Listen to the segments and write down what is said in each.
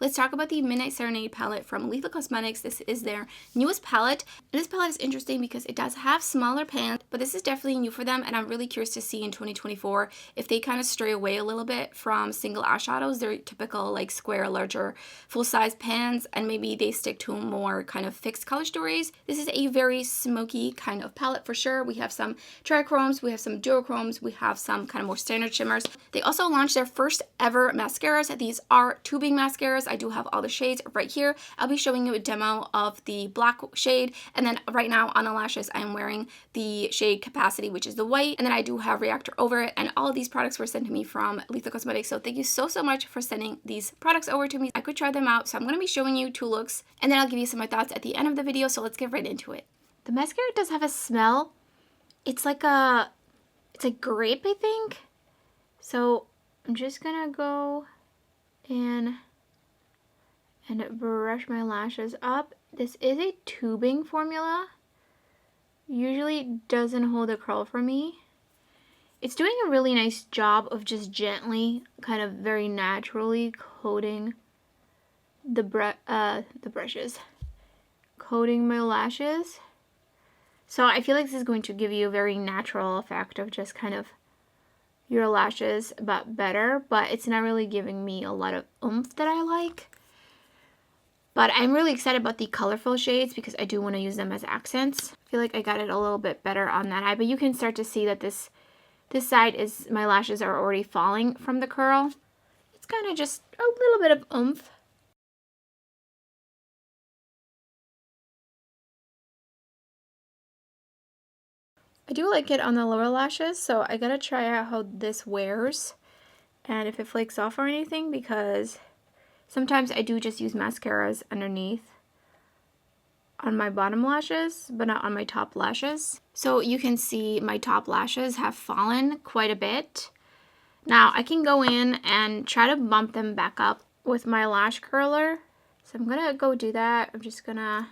Let's talk about the Midnight Serenade palette from Lethal Cosmetics. This is their newest palette. And this palette is interesting because it does have smaller pans, but this is definitely new for them, and I'm really curious to see in 2024 if they kind of stray away a little bit from single eyeshadows, their typical like square, larger, full-size pans, and maybe they stick to more kind of fixed color stories. This is a very smoky kind of palette for sure. We have some trichromes, we have some duochromes, we have some kind of more standard shimmers. They also launched their first ever mascaras. These are tubing mascaras. I do have all the shades right here. I'll be showing you a demo of the black shade, and then right now on the lashes I'm wearing the shade Capacity, which is the white, and then I do have Reactor over it, and all of these products were sent to me from Lethal Cosmetics, so thank you so much for sending these products over to me. I could try them out, so I'm going to be showing you 2 looks, and then I'll give you some of my thoughts at the end of the video, so let's get right into it. The mascara does have a smell. It's like grape, I think. So I'm just gonna go in and brush my lashes up. This is a tubing formula. Usually doesn't hold a curl for me. It's doing a really nice job of just gently, kind of very naturally coating the brushes. Coating my lashes. So I feel like this is going to give you a very natural effect of just kind of your lashes, but better, but it's not really giving me a lot of oomph that I like. But I'm really excited about the colorful shades because I do want to use them as accents. I feel like I got it a little bit better on that eye, but you can start to see that this side is, my lashes are already falling from the curl. It's kind of just a little bit of oomph. I do like it on the lower lashes, so I gotta try out how this wears and if it flakes off or anything, because sometimes I do just use mascaras underneath on my bottom lashes, but not on my top lashes. So you can see my top lashes have fallen quite a bit. Now I can go in and try to bump them back up with my lash curler. So I'm gonna go do that. I'm just gonna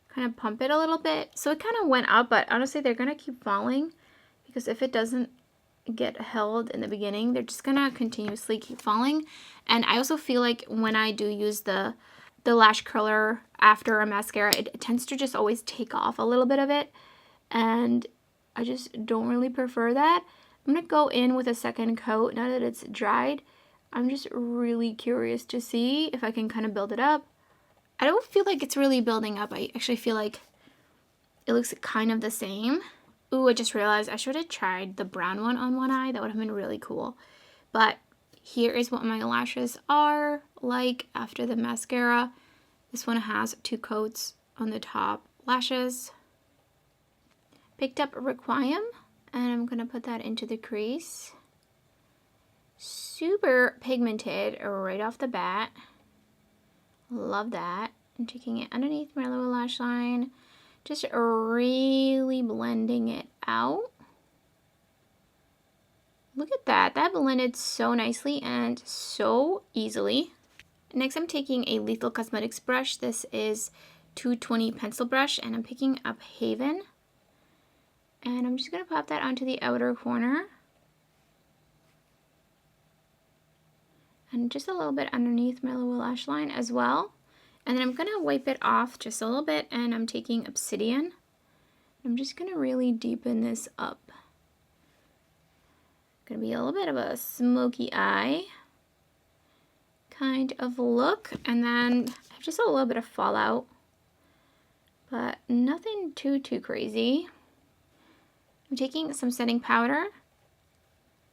kind of pump it a little bit. So it kind of went up, but honestly they're gonna keep falling because if it doesn't get held in the beginning, they're just gonna continuously keep falling. And I also feel like when I do use the lash curler after a mascara, it tends to just always take off a little bit of it, and I just don't really prefer that. I'm gonna go in with a second coat now that it's dried. I'm just really curious to see if I can kind of build it up. I don't feel like it's really building up. I actually feel like it looks kind of the same. Ooh, I just realized I should have tried the brown one on one eye. That would have been really cool. But here is what my lashes are like after the mascara. This one has 2 coats on the top lashes. Picked up Requiem, and I'm going to put that into the crease. Super pigmented right off the bat. Love that. I'm taking it underneath my lower lash line, just really blending it out. Look at that. That blended so nicely and so easily. Next, I'm taking a Lethal Cosmetics brush. This is 220 pencil brush, and I'm picking up Haven. And I'm just going to pop that onto the outer corner. And just a little bit underneath my lower lash line as well. And then I'm going to wipe it off just a little bit, and I'm taking Obsidian. I'm just going to really deepen this up. Going to be a little bit of a smoky eye kind of look, and then I have just a little bit of fallout, but nothing too crazy. I'm taking some setting powder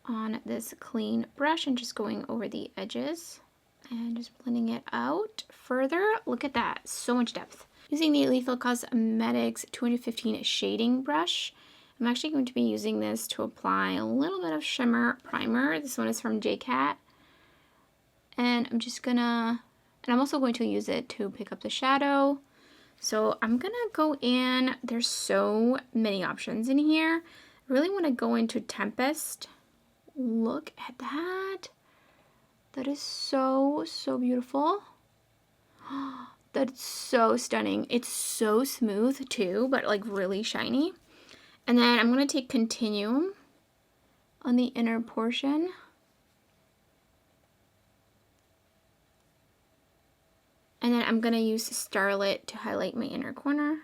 on this clean brush and just going over the edges and just blending it out further. Look at that, so much depth. Using the Lethal Cosmetics 215 shading brush, I'm actually going to be using this to apply a little bit of shimmer primer. This one is from JCat. And I'm just gonna, and I'm also going to use it to pick up the shadow. So I'm gonna go in, there's so many options in here. I really wanna go into Tempest. Look at that. That is so beautiful. That's so stunning. It's so smooth too, but like really shiny. And then I'm gonna take Continuum on the inner portion. And then I'm going to use Starlit to highlight my inner corner.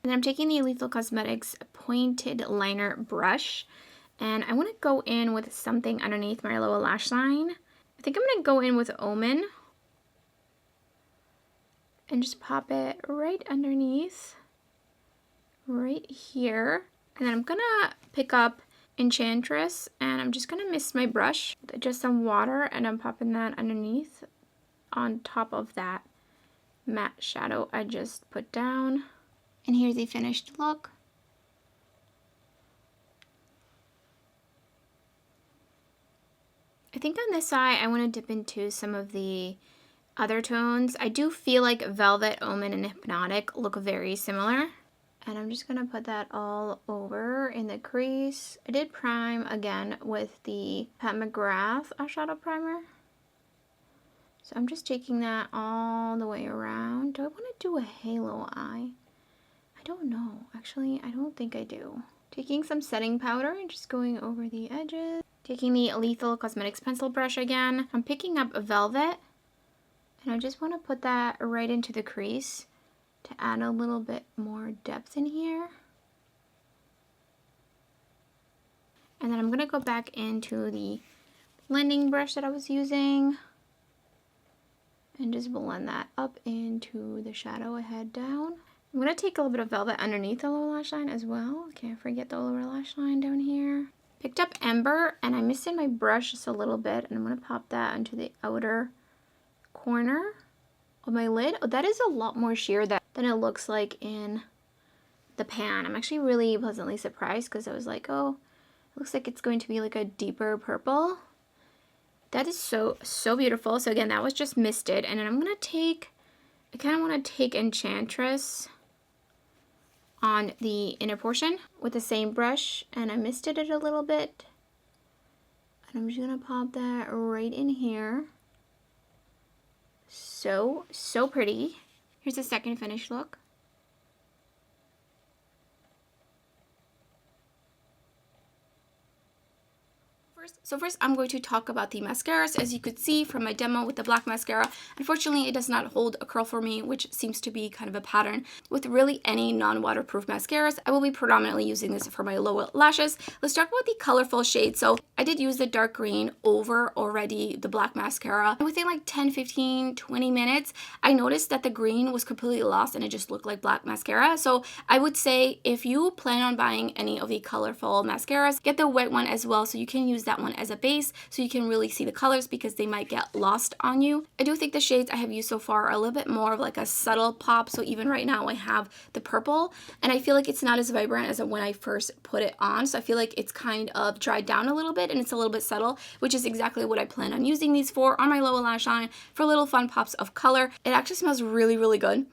And I'm taking the Lethal Cosmetics pointed liner brush, and I want to go in with something underneath my lower lash line. I think I'm going to go in with Omen and just pop it right underneath, right here. And then I'm going to pick up Enchantress, and I'm just going to mist my brush with just some water, and I'm popping that underneath on top of that matte shadow I just put down. And here's the finished look. I think on this side I want to dip into some of the other tones. I do feel like Velvet, Omen, and Hypnotic look very similar. And I'm just going to put that all over in the crease. I did prime again with the Pat McGrath eyeshadow primer. So I'm just taking that all the way around. Do I want to do a halo eye? I don't know. Actually, I don't think I do. Taking some setting powder and just going over the edges. Taking the Lethal Cosmetics pencil brush again. I'm picking up Velvet. And I just want to put that right into the crease to add a little bit more depth in here. And then I'm going to go back into the blending brush that I was using and just blend that up into the shadow I had down. I'm going to take a little bit of Velvet underneath the lower lash line as well. Can't forget the lower lash line down here. Picked up Ember, and I missed in my brush just a little bit, and I'm going to pop that into the outer corner of my lid. Oh, that is a lot more sheer than it looks like in the pan. I'm actually really pleasantly surprised because I was like, oh, it looks like it's going to be like a deeper purple. That is so beautiful. So again, that was just misted. And then I'm going to take, I kind of want to take Enchantress on the inner portion with the same brush, and I misted it a little bit. And I'm just going to pop that right in here. So pretty. Here's the second finished look. First, I'm going to talk about the mascaras. As you could see from my demo with the black mascara, unfortunately it does not hold a curl for me, which seems to be kind of a pattern with really any non-waterproof mascaras. I will be predominantly using this for my lower lashes. Let's talk about the colorful shades. So I did use the dark green over already the black mascara. And within like 10, 15, 20 minutes, I noticed that the green was completely lost and it just looked like black mascara. So I would say if you plan on buying any of the colorful mascaras, get the white one as well so you can use that one as a base so you can really see the colors because they might get lost on you. I do think the shades I have used so far are a little bit more of like a subtle pop. So even right now I have the purple and I feel like it's not as vibrant as when I first put it on. So I feel like it's kind of dried down a little bit and it's a little bit subtle, which is exactly what I plan on using these for on my lower lash line for little fun pops of color. It actually smells really good.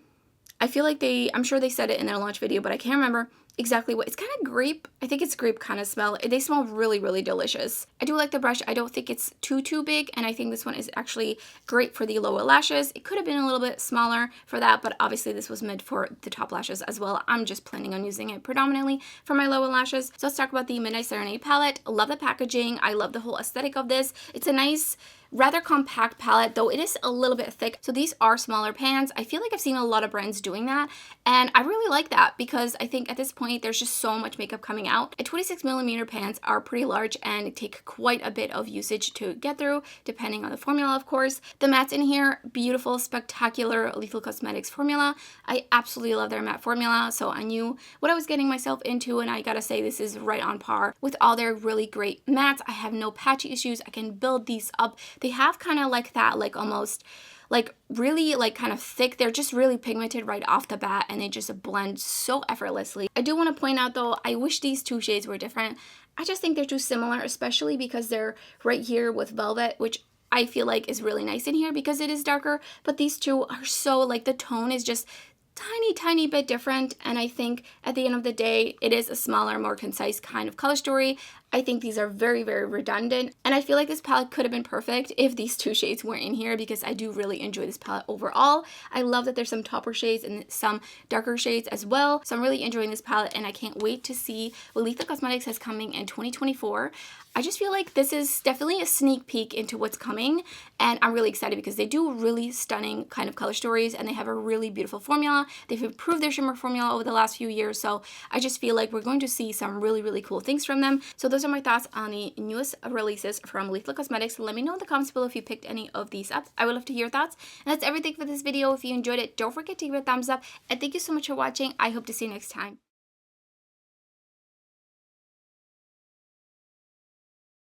I feel like I'm sure they said it in their launch video, but I can't remember exactly what. It's kind of grape. I think it's grape kind of smell. They smell really delicious. I do like the brush. I don't think it's too big, and I think this one is actually great for the lower lashes. It could have been a little bit smaller for that, but obviously this was meant for the top lashes as well. I'm just planning on using it predominantly for my lower lashes. So let's talk about the Midnight Serenade palette. Love the packaging. I love the whole aesthetic of this. It's a nice, rather compact palette, though it is a little bit thick. So these are smaller pans. I feel like I've seen a lot of brands doing that, and I really like that because I think at this point there's just so much makeup coming out. 26mm pans are pretty large and take quite a bit of usage to get through, depending on the formula, of course. The mattes in here, beautiful, spectacular Lethal Cosmetics formula. I absolutely love their matte formula, so I knew what I was getting myself into, and I gotta say this is right on par with all their really great mattes. I have no patchy issues. I can build these up. They have kind of like that, like almost like really like kind of thick. They're just really pigmented right off the bat and they just blend so effortlessly. I do want to point out though, I wish these two shades were different. I just think they're too similar, especially because they're right here with Velvet, which I feel like is really nice in here because it is darker, but these two are so like the tone is just tiny bit different, and I think at the end of the day it is a smaller, more concise kind of color story. I think these are very, very redundant, and I feel like this palette could have been perfect if these two shades weren't in here, because I do really enjoy this palette overall. I love that there's some topper shades and some darker shades as well, so I'm really enjoying this palette, and I can't wait to see what Letha Cosmetics has coming in 2024. I just feel like this is definitely a sneak peek into what's coming, and I'm really excited because they do really stunning kind of color stories, and they have a really beautiful formula. They've improved their shimmer formula over the last few years, so I just feel like we're going to see some really, really cool things from them. So those are my thoughts on the newest releases from Letha Cosmetics. Let me know in the comments below if you picked any of these up. I would love to hear your thoughts. And that's everything for this video. If you enjoyed it, don't forget to give it a thumbs up, and thank you so much for watching. I hope to see you next time.